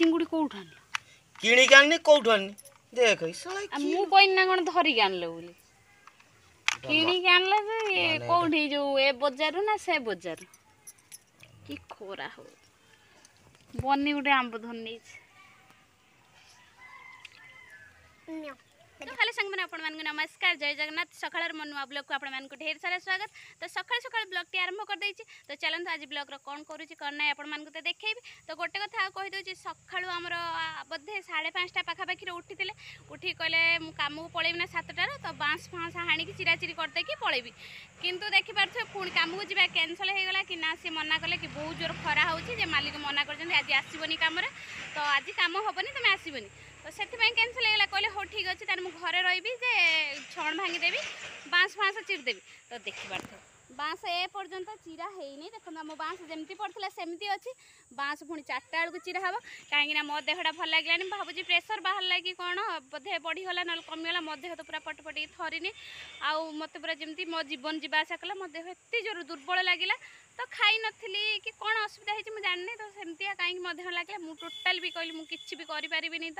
चिंगुड़ी कोउठ आन किणी के आनी कोउठ आनी देख मु कोइन ना कोन धरी के आनले बोली किणी के आनले जे कोउठी जो ए बाजार ना से बाजार की खोरा हो बन्नी गुटे आंब धरनी हेलो संग मैंने आपण मानक नमस्कार जय जगन्नाथ सकाळ मन नुआ ब्लॉग को आपण मानक ढेर सारा स्वागत तो सकाळ सकाळ ब्लॉग टी आरंभ कर देछि तो चलंत आज ब्लॉग रो कोन करूछि कोन नै आपण मानक ते देखैबी तो गोटे कथा कहि दोछि सकाळु हमर बधे 5:30 पाखा पाखी रे उठितिले उठी कहले मु काम को पळेबी ना 7टा रे तो बांस फांस हाणी की चिराचिरी कर दे की पळेबी किंतु देखि पारथु पुणी काम को जिबा कैंसिल हे गला कि ना से मना कले कि बहुत जोर खरा होछि जे मालिक मना करछन आज आसीबनी काम रे तो आज काम होबनी तमे आसीबनी तो से कैंसिल होगा कहले हो ठीक अच्छे तार मुझे घरे रही जे छण भांगी देवी बाँस फाँस चिर देवी तो देखी पार्थ बाँस ए पर्यंत चिरा है देखो आम बाँस जमी पड़ता सेमती अच्छी बाँस पुणी 4टा बेलू चिरा हम कहीं मो देहटा भल लगे भावुँ प्रेसर बाहर लगी कौन बोधे बढ़ीगला ना कमीगला मो देह तो पूरा पटपटी थरिनी आउ मत पूरा जमी मो जीवन जावासा कला मो देह एत जोर दुर्बल लगे तो खाई नी कि कौन असुविधा है जानी तो सेमती कहीं मो लगे मुझे टोटाल भी कहली मुझे किसी भी करें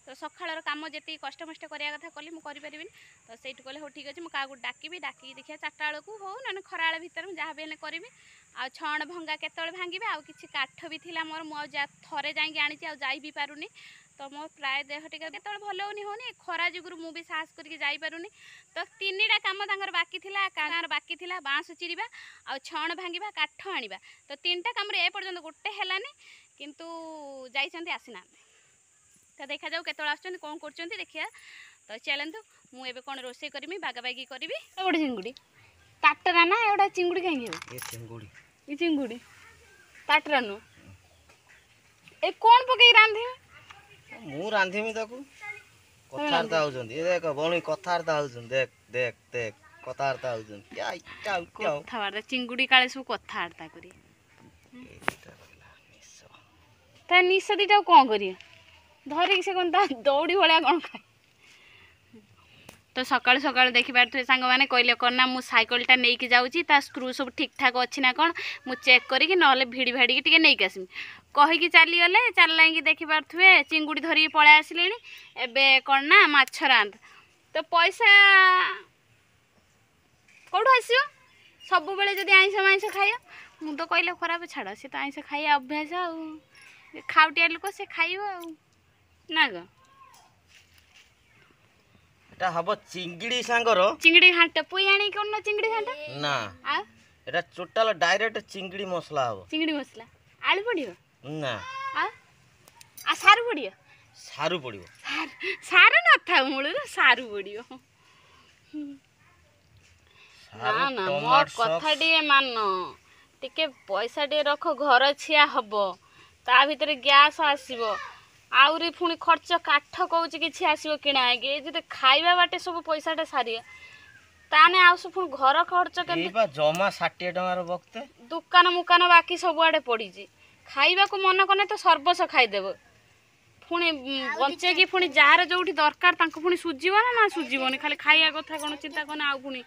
तो सकाळ कम जी कष्टमष्ट करवा कथा कली मुझे करें तो से कहले हो ठीक अच्छे मुझे डाकिबी डाकी देखिए 4टा बेलू हो ना खरा भितर जहाँ भी करी आ छण भंगा केतले भांगे आउ कि काठ भी थी मोर मुझे थे जाकि आनी आई भी पारुनी तो मो प्राय देह टिके केतले भल होनी खरा जुगुरु मु भी साहस करके जाई पारुनी तो 3टा काम तांकर बाकी थिला कार बाकी थिला बाँस चिरिबा आ छण भांगिबा काठ आनिबा तो 3टा काम रे ए पर्यंत गोटे हेलानी किंतु जाइछन्ती आसीना तो देखा जाऊ केतले आछन्ती कोन करछन्ती देखिया तो चलंतु मु एबे कोन रोसे करमी बागाबागी करबी गोटे चिंगुड़ी ताटरा ना एडा चिंगुड़ी काहे हे ए चिंगुड़ी ताटरा नु ए कोन पकई रांधी मु रांधीमी ताकू कथारता होजन ए देख बणी कथारता होजन देख देख देख कथारता होजन क्या क्या क्या कथारता चिंगुड़ी काले सब कथारता करी ता निस दिटा कोन करी धरिक से कोन ता दौड़ी भलिया कोन खाए तो सकाळ सकाळ देखि पारथु सांग माने कहले करना मु साइकलटा नै कि जाउची ता स्क्रू सब ठीक ठाक अछि ना कोन मु चेक करी कि नले भिडी भाडी के टिके नै कि आसिम कहि कि चली गले चललाई कि देखि पारथुए चिंगुड़ी धरी पळे आसिलेनी एबे करना माछ रांध तो पैसा कोठो आसियो सब बेले जदी आइंस खाइयो मु तो कहले खराब छाड़ से तो आइंस खाइया अभ्यास आ खाउटिया लोक से खाइयो आ ना ग एटा हबो चिंगड़ी सांगर चिंगड़ी घाट पुई आनी कोन ना चिंगड़ी घाट ना आ एटा टोटल डायरेक्ट चिंगड़ी मसला हबो चिंगड़ी मसला आलू पडियो ना आ सारू पडियो सारू पडियो सारू न था मूल सारू पडियो ना ना मो कथा डी मान टिके पैसा डी रख घर छिया हबो ता भीतर गैस आसीबो आउरी पुणी खर्च काठ कौच कि आसो किणा जे खाइबा बाटे सब पैसाटा सारिया ताने आउ सब घर खर्च के जमा 60 टंकार बक्ते दुकान मुकान बाकी सब आड़े पड़ी खाइबा को मन कने तो सर्वस खाइदेव पुणी बचे कि पुणी जार जो दरकार पुणी सुझीब ना सुझीबनी खाली खाइया कथा कौन चिंता कने आउ पुणी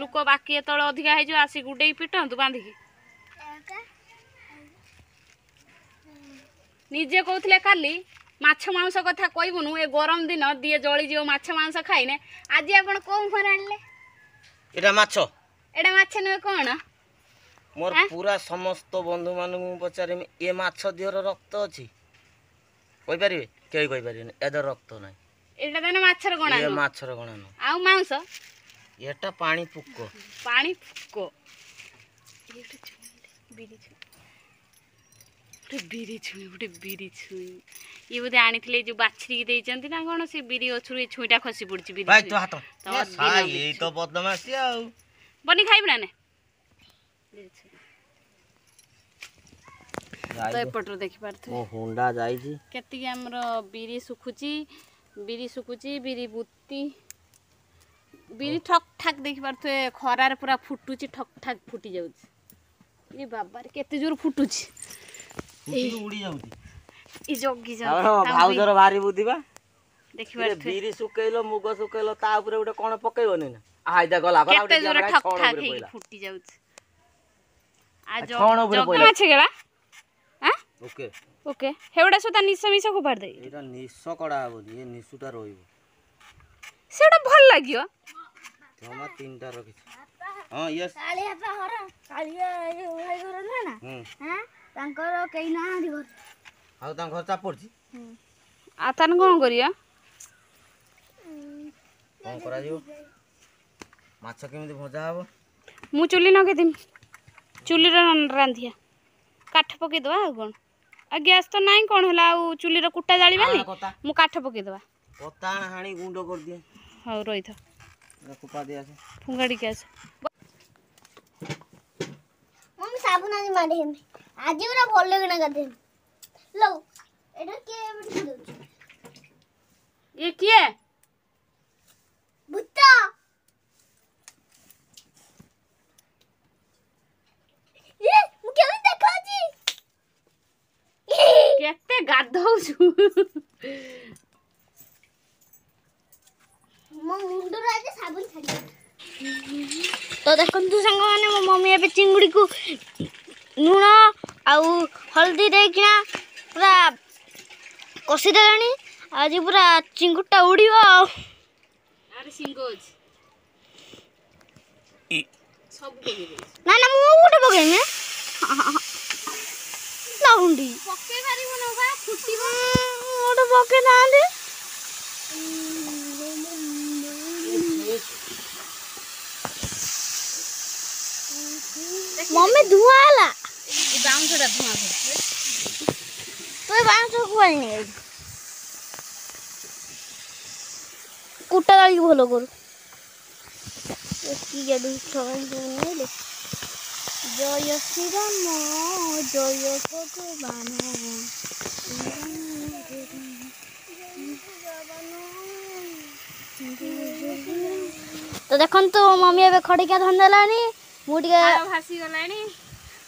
लोक बाकी एत अधिका हो आसी गुडे पिटंतु बांधिकी निजे कहते काली माछ मांस कथा कहबुनु ए गरम दिन दिए जली जीव माछ मांस खाइने आज आपण कोन फर आनले एटा माछ न कोन मोर पूरा समस्त बंधु मानु पचारे ए माछ दिहर रक्त अछि कहि परिबे केई कहि परिबे एदर रक्त नै एटा देना माछर गणा ए माछर गणा न आउ मांस एटा पानी पुक्को बिरी छुई गोटे बिरी छुई ये बोधे आनी जो बाछरी देइचंती ना कोन से बिरी अछुर ए छुईटा खसी पड़ची बिरी भाई तो हाथ ये तो बदमाशी आ बनी खाइब ना ने तो एपटर देखि पारथु ओ होंडा जाई छी केति हमर बिरी सुखुची बिरी बुत्ती बिरी ठक ठाक देखि पारथु खरार पूरा फुटुची ठक ठाक फुटी जाउची ये बाबा रे केते जोर फुटुची उड़ी जाउती ई जोगी जा भाउजर भारी बुद्धिबा देखि पारथु बिरी सुकेइलो मुग सुकेइलो ता ऊपर उडे कोन पकेइबोनी ना आइदा गला गला केते जोर ठक ठाक हे फुटी जाउची आ जो जोग माछ गेला हां ओके ओके हेउडा सुधा निश मिश फोपाड़ दे एटा निश कड़ा हबनी ए निशुटा रहइबो सेटा भल लागियो जमा तीनटा रखिछ हां यस काली आपा घर कालिया ए भाई घर ना ना हां तांकर केई ना आदि घर आउ तां घर चाप पड़छि आ तान कोन करिया कोन करा दियो माछ केमिति भजा हबो मु चुली नगे दिम चुली रांधिया काठ पके दवा आ कोन आ गैस तो नाही कोन हला आ चुली रो कुटा जाळीबानी मु काठ पके दवा पता हाणी गुंड कर दिए हाउ रोई था कुपा दे आसे फुंगाड़ी के आसे मम्मी साबुन आनी मारे हम आज पूरा भल लगना गदे लो एटा के बिट दउ ये किए भूता ये मु केमि देखा छी केते गाधौछु मो मुंडो आज साबुन छाडी तो देखंतु संग माने मो मम्मी ए चिंगुड़ी को लूण आउ हल्दी देकिना पूरा कसी देलानी आज पूरा चिंगुटा उड़ीबो अरे सिंगोज सब पके दे ना ना मु गोटे पकेने लाउंडी पके पारिबो न बा फुटीबो गोटे पके नांदे मम्मी धुआं आला ई बाउंसडा धुआ कर तो बांस को आनी कुटा गाड़ी भलो कर की गाड़ी ठगाई ले जय श्री राम जय भगवान तो देखन तो मम्मी एबे खड़िका धन देलानी मुटिके झाड़ भासी गलानी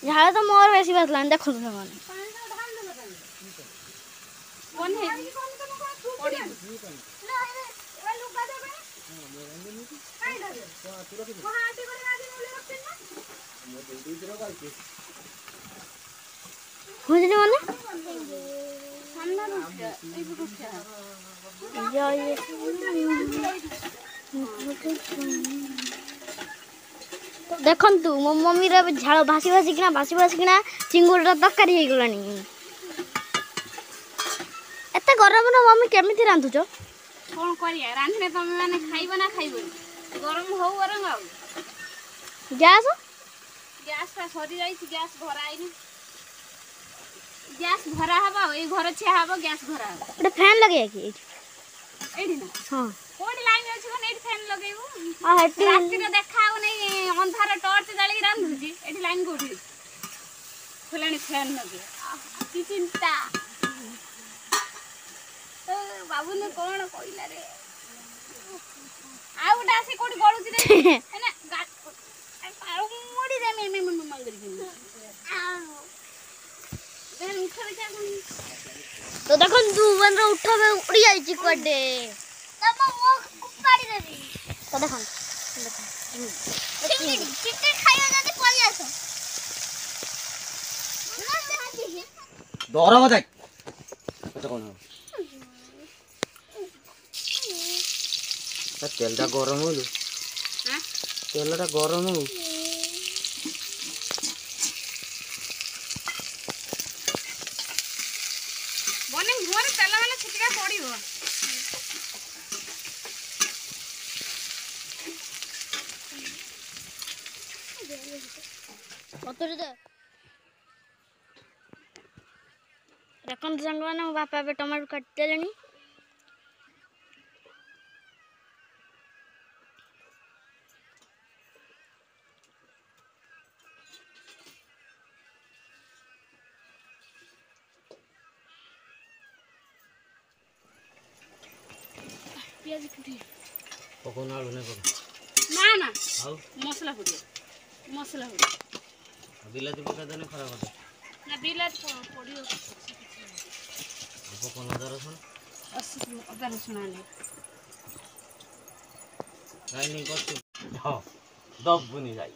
झाड़ तो मोर बेसी भासलानी देखन तो माने कोन है पड़ी हुजनी माने सामना रुक ए रुक जय देखंतु मो मम्मी रे झाड़ भासी भासी किना चिंगुड़ा तरकारी हे गलानी एते गरम न मम्मी केमिति रांधुचो कोन करिया रांधने तमे माने खाइबो ना खाइबो गरम हो गरम आउ गैस गैस ता सरी जाई गैस भरा आइनी गैस भरा हबा ए घर छे हबा गैस भरा एटा फैन लगे कि एडी ना हां कोन लाइन अछि कोन एडी फैन लगेबो आ हेटी राती रे देखाउ नै अंधार टॉर्च जाली रांधुची एडी लाइन कोठी फुलानी फैन लगे की चिंता बाबू ने कोन कोइला रे आउ डासी कोठी गळुची रे हैना गाट मोडी दे मे मंगरी देन उठा जा तो देखन तू बन उठाबे उड़ी जाई छी कोडे तब मो कुपाड़ी देबी तो देखन चिकन खाइयो जदी पली आसो डर मत कत कोन तेलटा गरम होलु हां तेलटा गरम हो बने घोर तेल माने छिटका पड़िबो कतरी दे देखन संग माने मो बापा बे टमाटर काट देलेनी पियाज कुटी पकोन आलू ने पको ना ना आउ मसला कुटी मसला बिलाती पका देने खराब होता ना बिलात पड़ियो पकोन अदर रसुन 80 अदर रसुन आले ग्राइंडिंग करछु हां दब बुनी जाई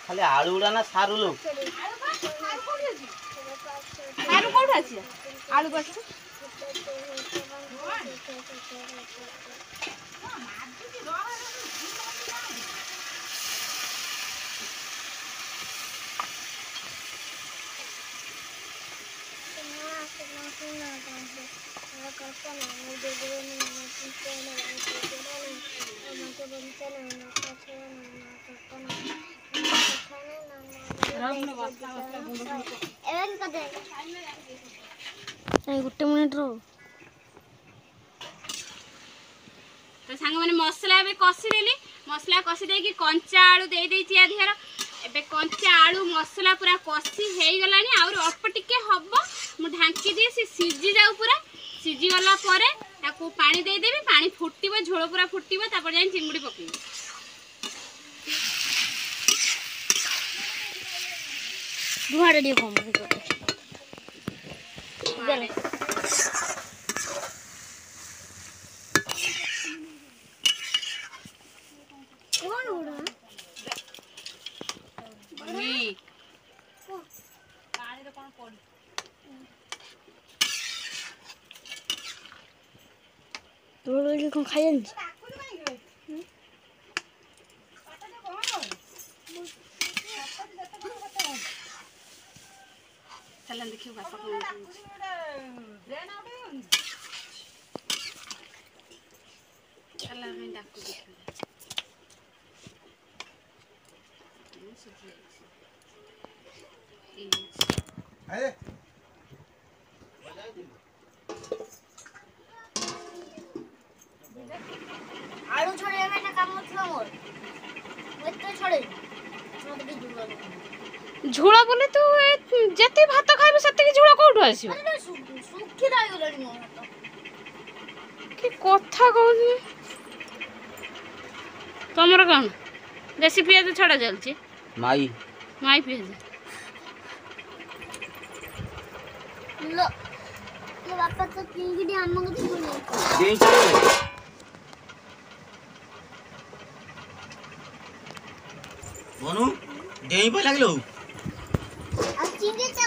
ଖାଲି ଆଳୁ ଗୁଡ଼ା ନା ସାରୁ ଲୋ ଆଳୁ କୋଉଠୁ ଆସିବ? ଆଳୁ ପଛ ଗୋଟେ ମିନିଟ୍ ର ତ ସାଙ୍ଗମାନେ ମସଲା ଏବେ କଷିଦେଲି। ମସଲା କଷି ଦେଇକି କଞ୍ଚା ଆଳୁ ଦେଇଦେଇଛି ଆ ଦେହର। ଏବେ କଞ୍ଚା ଆଳୁ ମସଲା ପୁରା କଷି ହେଇଗଲାଣି। ଆହୁରି ଅଳ୍ପ ଟିକେ ହବ, ମୁଁ ଢାଙ୍କି ଦିଏ ସେ ସିଝି ଯାଉ। ପୁରା ସିଝିଗଲା ପରେ ତାକୁ ପାଣି ଦେଇଦେବି। ପାଣି ଫୁଟିବ, ଝୋଳ ପୁରା ଫୁଟିବ, ତାପରେ ଯାଇ ଚିଙ୍ଗୁଡ଼ି ପକେଇବି। ଧୂଆଁଟା ଟିକେ କମ ତୋର କଣ ଖାଇ ଜାଣିଛି? ଚାଲ ଦେଖିବୁ ବାପା କଣ କହୁଛି। ଚାଲ ଆମେ ଡାକୁ ଦେଖିବୁ। ଆଳୁ ଛଡ଼େଇବା ପାଇଁ କାମ ଥିଲା ମୋର। ମୁଁ ଏତେ ଛଡ଼େଇବି ଝୋଳ ବୋଲି ତୁ ଯେତେ ଭାତ ଖାଇବୁ ସେତିକି ଝୋଳ କୋଉଠୁ ଆସିବ? ଶୁଖି ରହିଗଲାଣି ମୋ ହାତ। କି କଥା କହୁଛୁ? ତମର କଣ ଦେଶୀ ପିଆଜ ଛଡ଼ା ଚାଲିଛି? ମାଇ ପିଆଜ। ବାପା ତ ଚିଙ୍ଗୁଡ଼ି ଆମକୁ ମନୁ ଡେଇଁ ପଇଲା କିଲୋ। ଆଉ ଚିଙ୍ଗୁଡ଼ି ଟା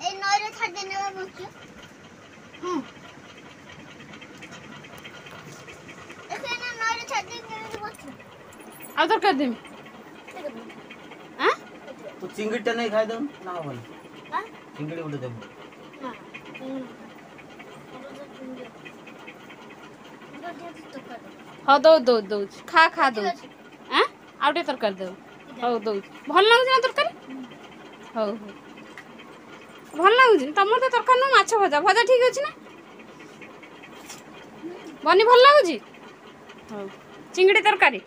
এই নয়রে ছাড় দেনে বাবা বলছো এখানে নয়রে ছাড় দেনে বলছো ଆଉ ତରକାରୀ ଦେମି। ତୁ ଚିଙ୍ଗୁଡ଼ିଟା ନେଇ ଖାଇଦେବୁ ନା ହବନି? ଚିଙ୍ଗୁଡ଼ି ଗୋଟେ ଦେବୁ। ହଉ ଦଉଛି ଖା ଦଉଛି। ଆଉ ଟିକେ ତରକାରୀ ଦେବୁ। ହଉ ଦଉଛି। ଭଲ ଲାଗୁଛି ନା ତରକାରୀ? ହଉ ଭଲ ଲାଗୁଛି। ତମର ତ ତରକାରୀ ନୁହଁ, ମାଛ ଭଜା ଠିକ୍ ଅଛି ନା? ବନି ଭଲ ଲାଗୁଛି? ହଉ ଚିଙ୍ଗୁଡ଼ି ତରକାରୀ